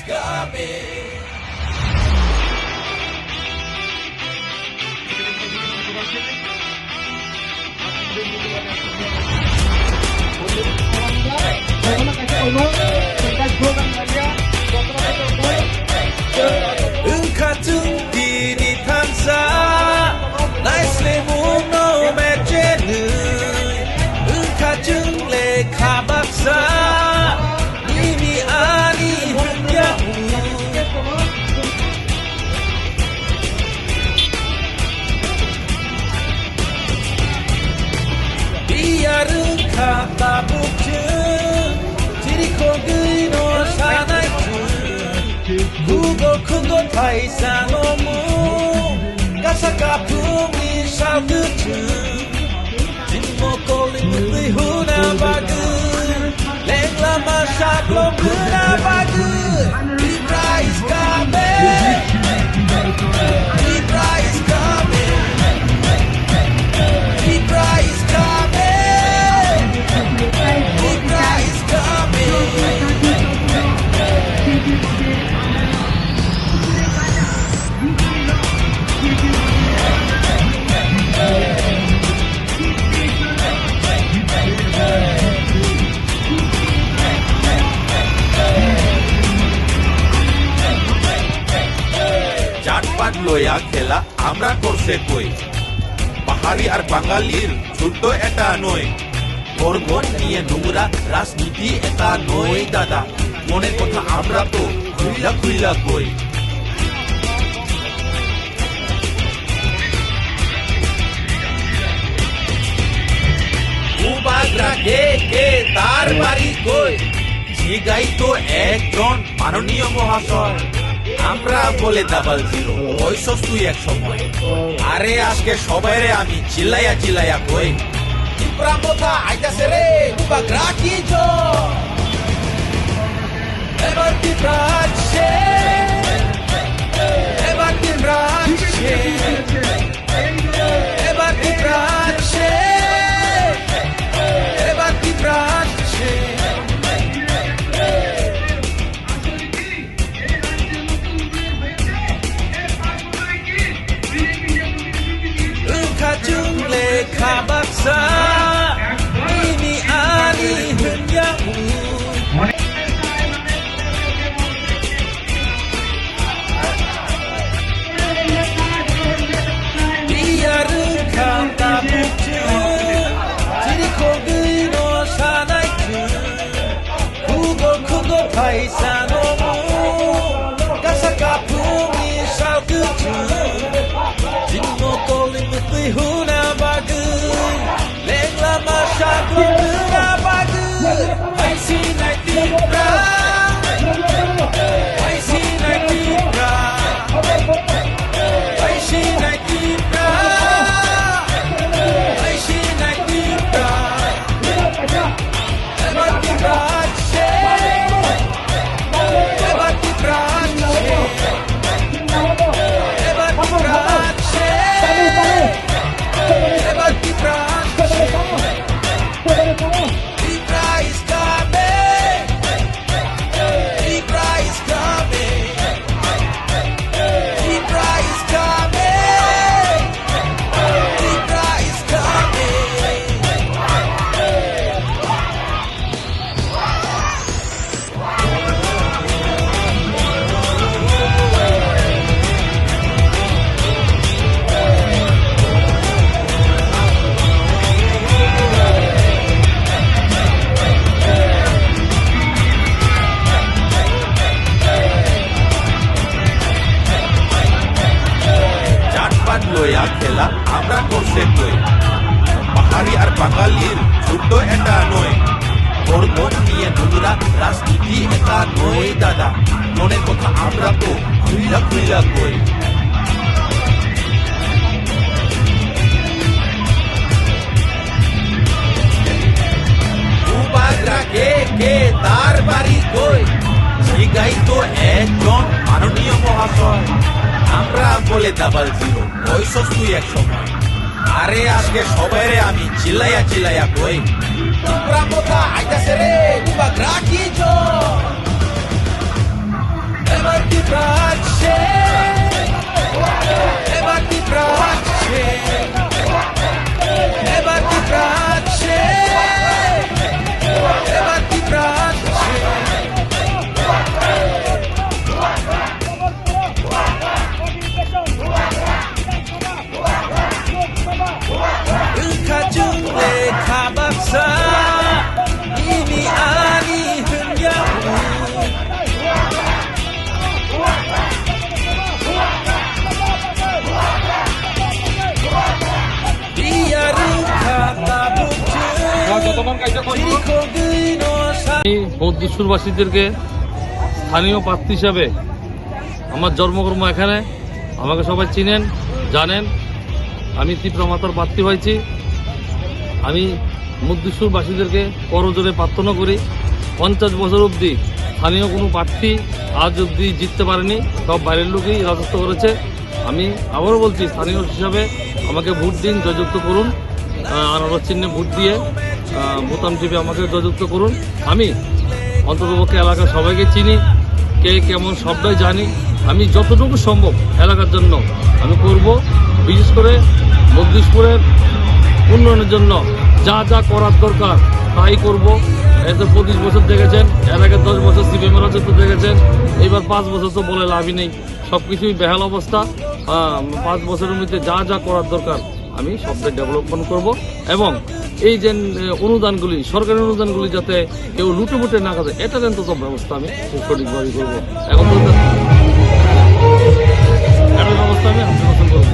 coming. Engkau kini tansa, naisle muno mejenu. Engkau jungle kabaksa, ini ani hunyamu. Biar engkau tabukje, diri kau gino sanai tu. Google kugo taisa no mu, kasaka pumi salgutu. Jinmo calling mutui huna bagu, lengla masak lom huna bagu. Libra is coming, Libra is coming, Libra is coming, Libra is coming. জাতপাত লয়া খেলা আমরা করছে কই পাহাড়ি আর বাঙালির ছোট্ট এটা নয় বর্গন নিয়ে নোংরা রাজনীতি এটা নয় দাদা মনের কথা আমরা তো খুইলা খুইলা কই উবাগরা কে তার বাড়ি কই জিগাই তো একজন মাননীয় মহাশয় আমরা বলে ডাবল জিরো ওইসব তুই এক সময় আরে আজকে সবাইরে আমি চিল্লাইয়া কই প্রামতা আইতাছে রে উবাগরা কি জো এবার কি রাজছে এবার কি রাজছে এবার কি রাজছে এবার কি রাজছে jungle kabaksa ini ani hunyamu biar engkau tabukje diri kau gino sanai tu kugo paisa nomu kasaka pumi salgutu jinmo calling mutui huna bagu lengla masak lom huna bagu I see night libra I see night libra I see night libra I see night libra ever ki rache ever ki rache ever ki rache ever ki rache Libra is coming Libra is coming Libra is coming Libra is coming জাতপাত লয়া খেলা আমরা করছে কই পাহাড়ি আর বাঙালির ছোট্ট এটা নয় বর্গন নিয়ে নোংরা রাজনীতি এটা নয় দাদা মনের কথা আমরা তো খুইলা খুইলা কই উবাগরা কে তার বাড়ি কই জিগাই তো একজন মাননীয় মহাশয় আমরা বলে ডাবল জিরো ওইসব তুই এক সময় আরে আজকে সবাইরে আমি চিল্লাইয়া কই প্রামতা আইতাছে রে উবাগরা কি জো আমি মধ্যশুরবাসীদেরকে স্থানীয় প্রার্থী হিসাবে আমার জন্মকর্ম এখানে, আমাকে সবাই চিনেন জানেন। আমি তীব্রমাতার প্রার্থী হয়েছি। আমি মধ্যশুরবাসীদেরকে করজোরে প্রার্থনা করি 50 বছর অবধি স্থানীয় কোনো প্রার্থী আজ অবধি জিততে পারেনি, সব বাইরের লোকই রাজত্ব করেছে। আমি আবারও বলছি, স্থানীয় হিসাবে আমাকে ভোট দিন, জয়যুক্ত করুন। আনারস চিহ্নে ভোট দিয়ে বোতাম টিপে আমাকে জয়যুক্ত করুন। আমি অন্ততপক্ষে এলাকার সবাইকে চিনি, কে কেমন সবটাই জানি। আমি যতটুকু সম্ভব এলাকার জন্য আমি করব। বিশেষ করে মধ্যপুরের উন্নয়নের জন্য যা যা করার দরকার তাই করব। এত 25 বছর দেখেছেন, এর আগে 10 বছর সিপিএম রাজত্ব দেখেছেন, এবার 5 বছর তো বলে লাভই নেই, সব কিছুই বেহাল অবস্থা। 5 বছরের মধ্যে যা যা করার দরকার আমি সবটাই ডেভেলপমেন্ট করব। এবং এই যে অনুদানগুলি, সরকারি অনুদানগুলি যাতে কেউ লুটেপুটে না করে, এটার অন্তত ব্যবস্থা আমি সঠিকভাবে করবো। এখন তো এটার ব্যবস্থা আমি 100% করবো।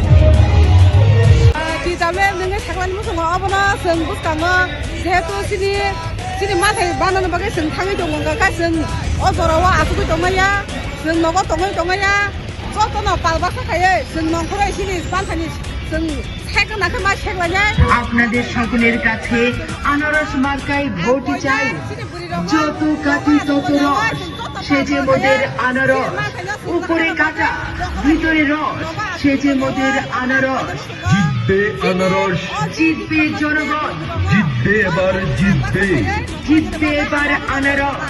बिजाबले नोङो थांनानै मोसाङो अबना जों बुस्थाङो जिहेतु सिनि माथाय बानायनो बागै जों थाङै दङ गासै अजराव आखुबो दङया जों नगद दङया जतनो पालबा थाखायो जों नंखरा सिनि बानथानि जों साइकेलनाखौ मा सेगलायनाय আপনাদের সকলের কাছে আনারস মার্কায় ভোট চাই। যত কাটি তত রস, সেজে মোদের আনারস। উপরে কাটা ভিতরে রস, সেজে মোদের আনারস। জিতবে আনারস, জিতবে জনগণ, জিতবে এবার জিতবে। জিতবে এবার আনারস।